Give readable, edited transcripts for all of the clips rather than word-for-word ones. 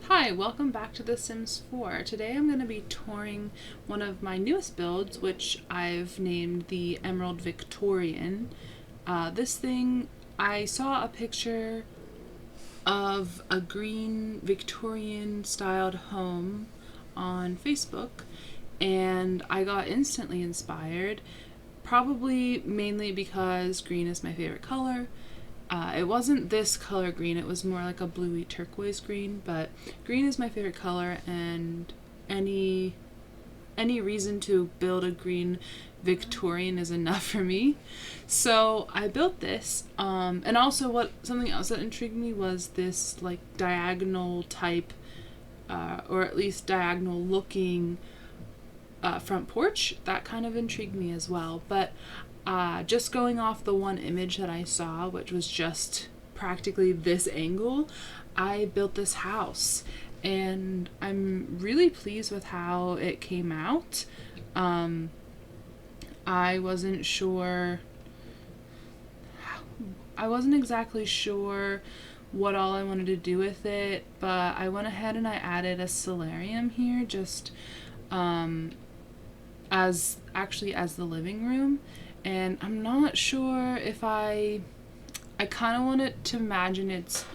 Hi, welcome back to The Sims 4. Today I'm going to be touring one of my newest builds, which I've named the Emerald Victorian. This thing, I saw a picture of a green Victorian styled home on Facebook and I got instantly inspired, probably mainly because green is my favorite color. It wasn't this color green, it was more like a bluey turquoise green, but green is my favorite color, and any reason to build a green Victorian is enough for me. So I built this, and also something else that intrigued me was this like diagonal type, or at least diagonal looking front porch. That kind of intrigued me as well, but just going off the one image that I saw, which was just practically this angle, I built this house and I'm really pleased with how it came out. I wasn't exactly sure what all I wanted to do with it, but I went ahead and I added a solarium here just as the living room. And I'm not sure if I kind of wanted to imagine it's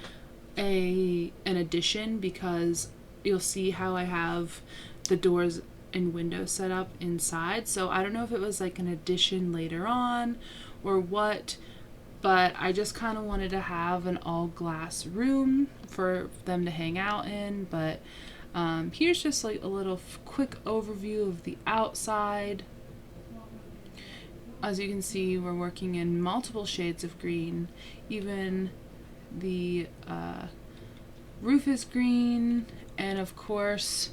an addition, because you'll see how I have the doors and windows set up inside. So I don't know if it was like an addition later on or what, but I just kind of wanted to have an all glass room for them to hang out in. But here's just like a little quick overview of the outside. As you can see, we're working in multiple shades of green. Even the roof is green, and of course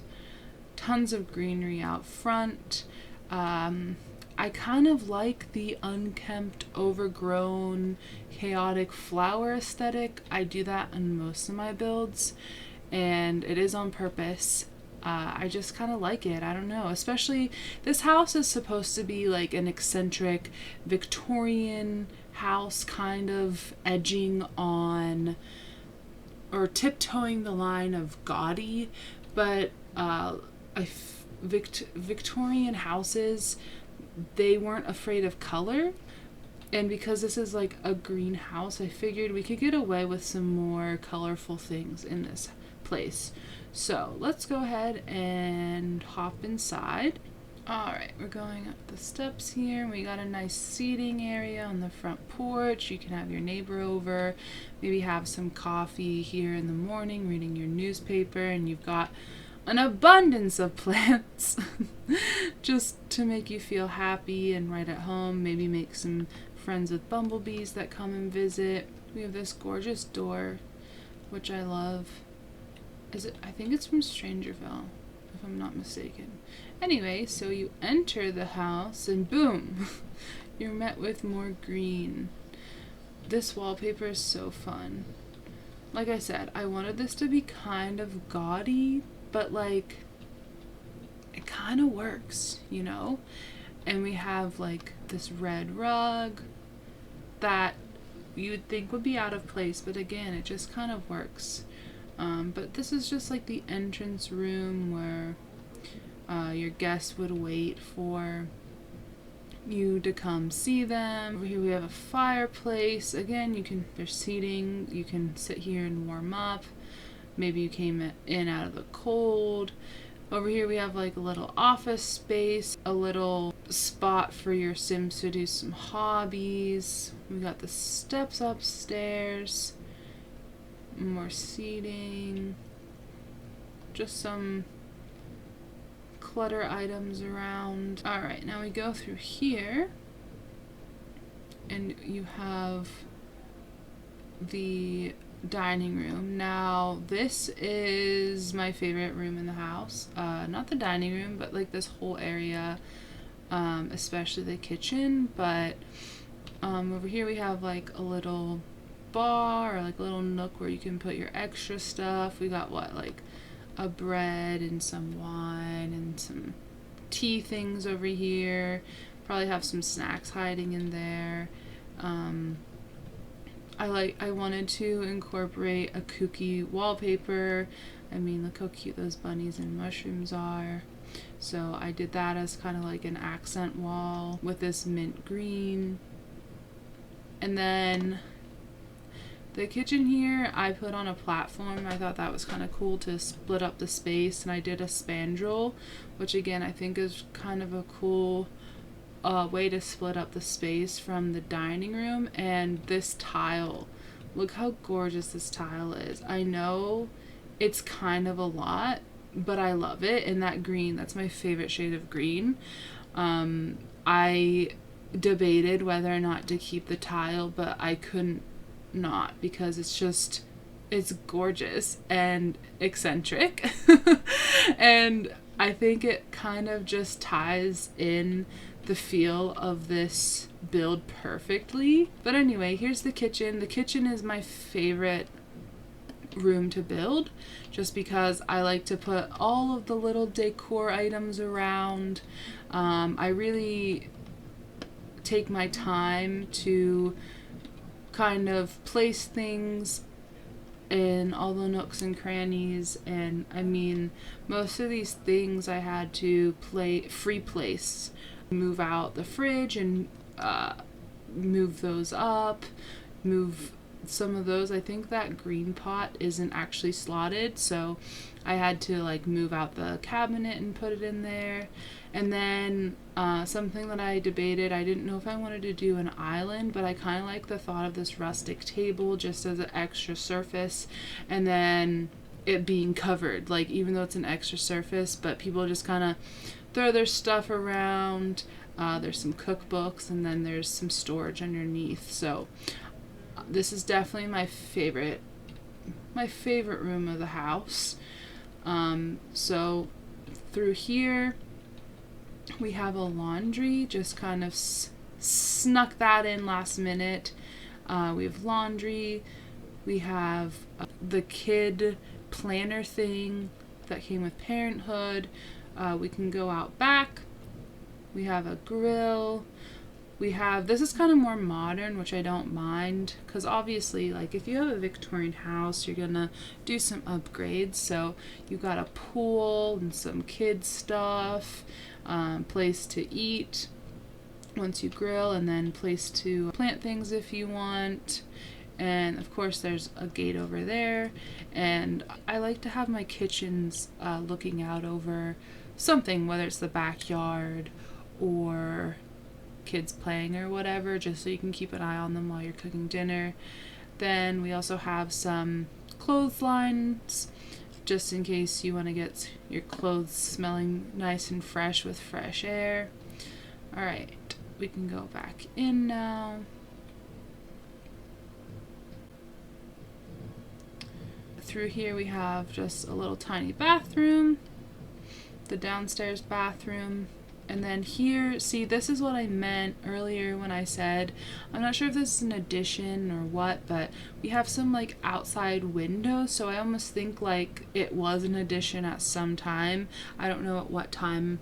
tons of greenery out front. I kind of like the unkempt, overgrown, chaotic flower aesthetic. I do that in most of my builds, and it is on purpose. I just kind of like it. I don't know. Especially, this house is supposed to be like an eccentric Victorian house, kind of edging on or tiptoeing the line of gaudy, but Victorian houses, they weren't afraid of color. And because this is like a green house, I figured we could get away with some more colorful things in this place. So let's go ahead and hop inside. Alright, we're going up the steps here. We got a nice seating area on the front porch. You can have your neighbor over, maybe have some coffee here in the morning, reading your newspaper, and you've got an abundance of plants just to make you feel happy and right at home. Maybe make some friends with bumblebees that come and visit. We have this gorgeous door, which I love. I think it's from Strangerville, if I'm not mistaken. Anyway, so you enter the house and boom, you're met with more green. This wallpaper is so fun. Like I said, I wanted this to be kind of gaudy, but like, it kind of works, you know? And we have like this red rug that you would think would be out of place, but again, it just kind of works. But this is just like the entrance room where your guests would wait for you to come see them. Over here we have a fireplace. Again, there's seating. You can sit here and warm up. Maybe you came in out of the cold. Over here we have like a little office space, a little spot for your Sims to do some hobbies. We got the steps upstairs. More seating, just some clutter items around. Alright, now we go through here and you have the dining room. Now this is my favorite room in the house. Not the dining room, but like this whole area, especially the kitchen. But over here we have like a little bar, or like a little nook where you can put your extra stuff. We got like a bread and some wine and some tea things over here. Probably have some snacks hiding in there. I wanted to incorporate a kooky wallpaper. I mean, look how cute those bunnies and mushrooms are. So I did that as kind of like an accent wall with this mint green. And then the kitchen here, I put on a platform. I thought that was kind of cool to split up the space, and I did a spandrel, which again I think is kind of a cool way to split up the space from the dining room. And this tile, look how gorgeous this tile is. I know it's kind of a lot, but I love it. And that green, that's my favorite shade of green. I debated whether or not to keep the tile, but I couldn't not, because it's gorgeous and eccentric. And I think it kind of just ties in the feel of this build perfectly. But anyway, here's the kitchen. The kitchen is my favorite room to build, just because I like to put all of the little decor items around. I really take my time to kind of place things in all the nooks and crannies. And I mean, most of these things I had to free place, move out the fridge and move those up, move some of those. I think that green pot isn't actually slotted, so I had to like move out the cabinet and put it in there. And then something that I debated, I didn't know if I wanted to do an island, but I kind of like the thought of this rustic table just as an extra surface, and then it being covered, like even though it's an extra surface, but people just kind of throw their stuff around. There's some cookbooks, and then there's some storage underneath. So this is definitely my favorite room of the house. So through here we have a laundry, just kind of snuck that in last minute. We have laundry, we have the kid planner thing that came with Parenthood. We can go out back. We have a grill. This is kind of more modern, which I don't mind, because obviously, like, if you have a Victorian house, you're gonna do some upgrades. So you got a pool and some kid stuff, place to eat once you grill, and then place to plant things if you want. And of course there's a gate over there, and I like to have my kitchens looking out over something, whether it's the backyard or kids playing or whatever, just so you can keep an eye on them while you're cooking dinner. Then we also have some clotheslines, just in case you want to get your clothes smelling nice and fresh with fresh air. Alright, we can go back in now. Through here we have just a little tiny bathroom, the downstairs bathroom. And then here, see, this is what I meant earlier when I said, I'm not sure if this is an addition or what, but we have some like outside windows, so I almost think like it was an addition at some time. I don't know at what time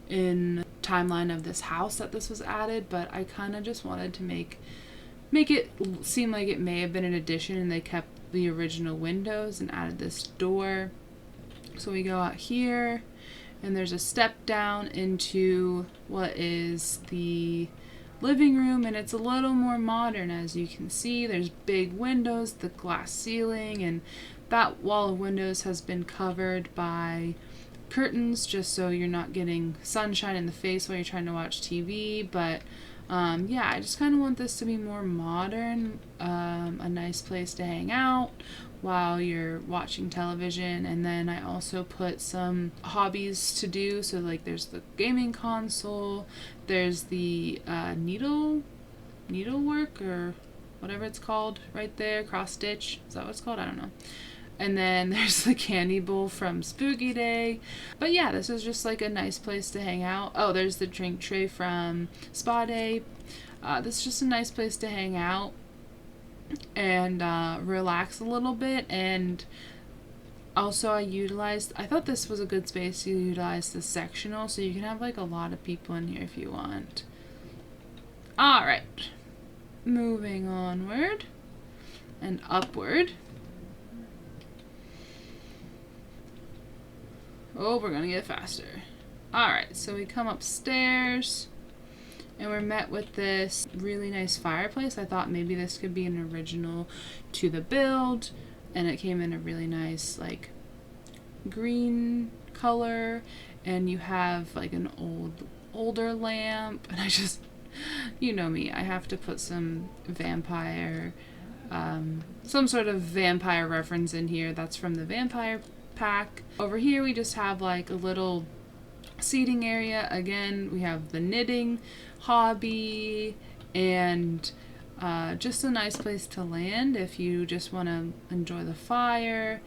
in timeline of this house that this was added, but I kind of just wanted to make it seem like it may have been an addition, and they kept the original windows and added this door. So we go out here, and there's a step down into what is the living room, and it's a little more modern. As you can see, there's big windows, the glass ceiling, and that wall of windows has been covered by curtains just so you're not getting sunshine in the face while you're trying to watch TV. But yeah, I just kind of want this to be more modern, a nice place to hang out while you're watching television. And then I also put some hobbies to do, so like there's the gaming console, there's the needlework or whatever it's called right there, cross stitch, is that what it's called? I don't know. And then there's the candy bowl from Spooky Day. But yeah, this is just like a nice place to hang out. Oh, there's the drink tray from Spa Day. This is just a nice place to hang out and relax a little bit. And also I thought this was a good space to utilize the sectional, so you can have like a lot of people in here if you want. Alright, moving onward. and upward. Oh, we're gonna get faster. Alright, so we come upstairs and we're met with this really nice fireplace. I thought maybe this could be an original to the build, and it came in a really nice like green color, and you have like an older lamp, and I just, you know me, I have to put some vampire, some sort of vampire reference in here. That's from the vampire pack. Over here we just have like a little seating area. Again, we have the knitting hobby and just a nice place to land if you just want to enjoy the fire.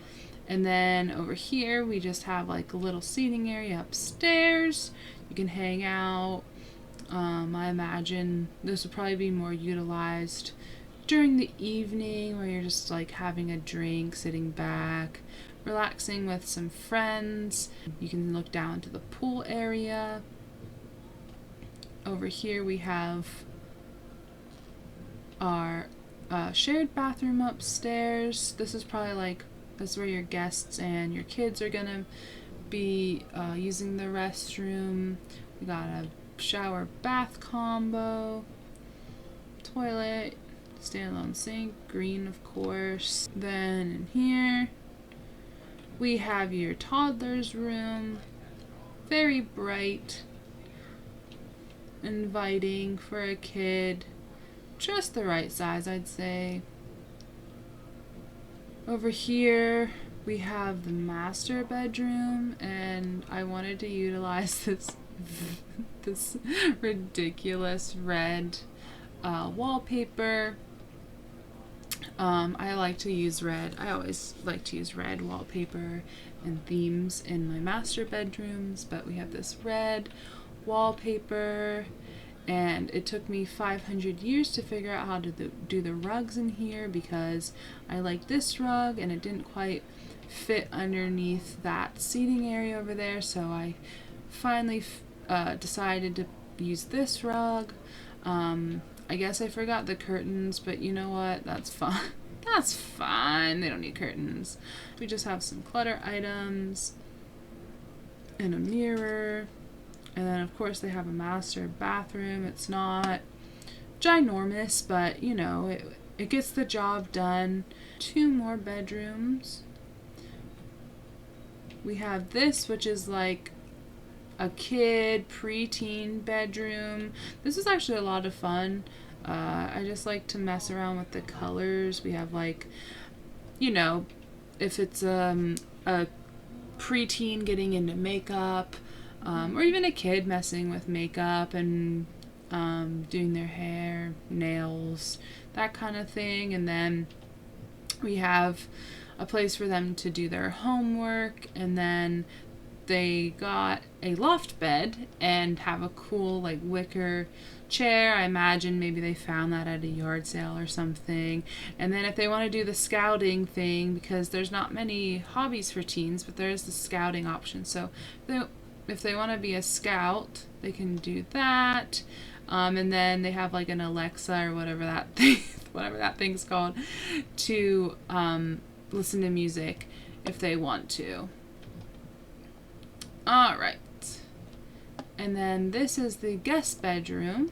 And then over here we just have like a little seating area upstairs. You can hang out. I imagine this would probably be more utilized during the evening where you're just like having a drink, sitting back, relaxing with some friends. You can look down to the pool area. Over here we have our shared bathroom upstairs. This is probably like, this is where your guests and your kids are gonna be using the restroom. We got a shower bath combo, toilet, standalone sink, green of course. Then in here we have your toddler's room, very bright, inviting for a kid, just the right size I'd say. Over here we have the master bedroom, and I wanted to utilize this ridiculous red wallpaper. I like to use red. I always like to use red wallpaper and themes in my master bedrooms, but we have this red wallpaper, and it took me 500 years to figure out how to do the rugs in here because I like this rug and it didn't quite fit underneath that seating area over there, so I finally decided to use this rug. I guess I forgot the curtains, but you know what? That's fine. That's fine. They don't need curtains. We just have some clutter items and a mirror. And then, of course, they have a master bathroom. It's not ginormous, but, you know, it gets the job done. 2 more bedrooms. We have this, which is like a kid preteen bedroom. This is actually a lot of fun. I just like to mess around with the colors. We have like, you know, if it's a preteen getting into makeup, or even a kid messing with makeup and doing their hair, nails, that kind of thing. And then we have a place for them to do their homework, and then they got a loft bed and have a cool like wicker chair. I imagine maybe they found that at a yard sale or something. And then if they want to do the scouting thing, because there's not many hobbies for teens, but there is the scouting option. So if they want to be a scout, they can do that. And then they have like an Alexa or whatever that thing's called, to listen to music if they want to. Alright. And then this is the guest bedroom,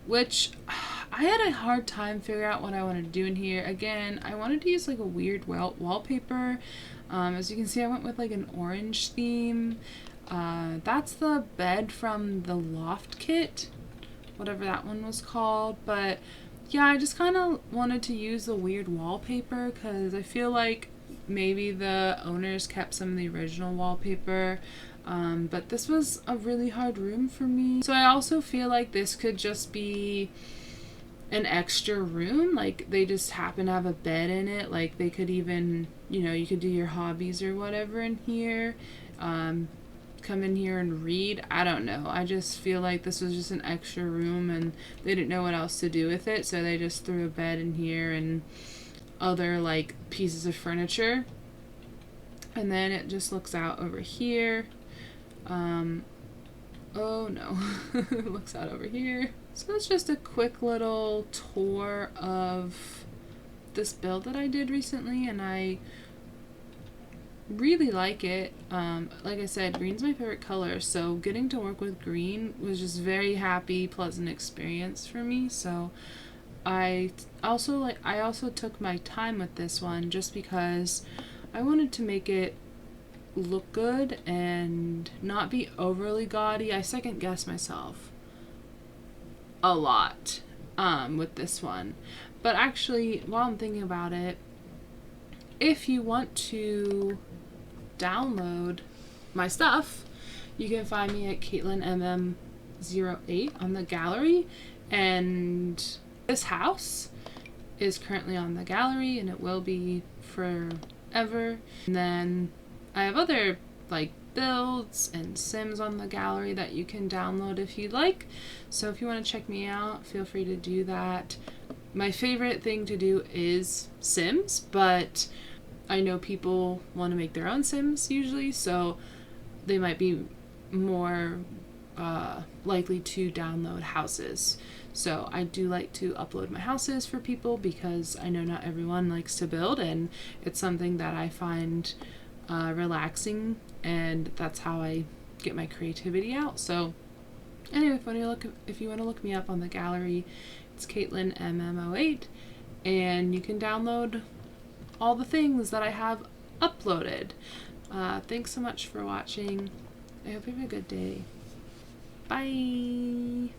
which I had a hard time figuring out what I wanted to do in here. Again, I wanted to use like a weird wallpaper. As you can see, I went with like an orange theme. That's the bed from the loft kit, whatever that one was called. But yeah, I just kind of wanted to use the weird wallpaper because I feel like maybe the owners kept some of the original wallpaper. But this was a really hard room for me. So I also feel like this could just be an extra room. Like they just happen to have a bed in it. Like they could even, you know, you could do your hobbies or whatever in here. Come in here and read. I don't know. I just feel like this was just an extra room and they didn't know what else to do with it. So they just threw a bed in here and other like pieces of furniture. And then it just looks out over here. Oh no, it looks out over here. So that's just a quick little tour of this build that I did recently, and I really like it. Like I said, green's my favorite color, so getting to work with green was just very happy, pleasant experience for me. So I also took my time with this one just because I wanted to make it look good and not be overly gaudy. I second guessed myself a lot with this one. But actually, while I'm thinking about it, if you want to download my stuff, you can find me at CaitlinMM08 on the gallery, and this house is currently on the gallery and it will be forever. And then I have other like builds and sims on the gallery that you can download if you'd like. So if you want to check me out, feel free to do that. My favorite thing to do is sims, but I know people want to make their own sims usually, so they might be more likely to download houses. So I do like to upload my houses for people because I know not everyone likes to build, and it's something that I find relaxing, and that's how I get my creativity out. So anyway, if you want to look me up on the gallery, it's CaitlinMM08, and you can download all the things that I have uploaded. Thanks so much for watching. I hope you have a good day. Bye!